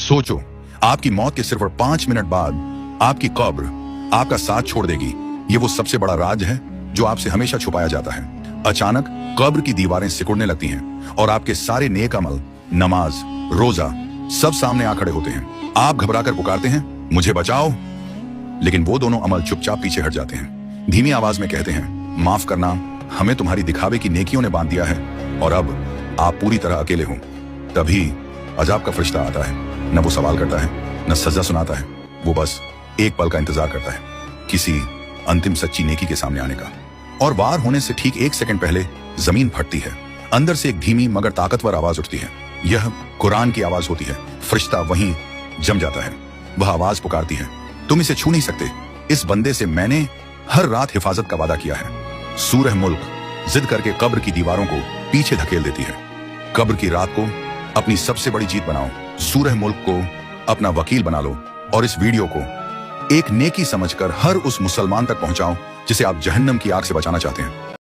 सोचो, आपकी मौत के सिर्फ 5 मिनट बाद आपकी कब्र आपका साथ छोड़ देगी। ये वो सबसे बड़ा राज है जो आपसे हमेशा छुपाया जाता है। अचानक कब्र की दीवारें सिकुड़ने लगती हैं और आपके सारे नेक अमल, नमाज, रोजा सब सामने आ खड़े होते हैं। आप घबराकर पुकारते हैं, मुझे बचाओ, लेकिन वो दोनों अमल चुपचाप पीछे हट जाते हैं। धीमी आवाज में कहते हैं, माफ करना, हमें तुम्हारी दिखावे की नेकियों ने बांध दिया है और अब आप पूरी तरह अकेले हो। तभी अजाब का फरिश्ता आता है। न वो सवाल करता है, न सजा सुनाता है, वो बस एक पल का इंतजार करता है, किसी अंतिम सच्ची नेकी के सामने आने का। और वार होने से ठीक 1 सेकंड पहले जमीन फटती है। अंदर से एक धीमी मगर ताकतवर आवाज उठती है। यह कुरान की आवाज होती है। फरिश्ता वहीं जम जाता है। वह आवाज पुकारती है, तुम इसे छू नहीं सकते। इस बंदे से मैंने हर रात हिफाजत का वादा किया है। सूरह मुल्क जिद करके कब्र की दीवारों को पीछे धकेल देती है। कब्र की रात को अपनी सबसे बड़ी जीत बनाओ। सूरह मुल्क को अपना वकील बना लो और इस वीडियो को एक नेकी समझकर हर उस मुसलमान तक पहुंचाओ जिसे आप जहन्नम की आग से बचाना चाहते हैं।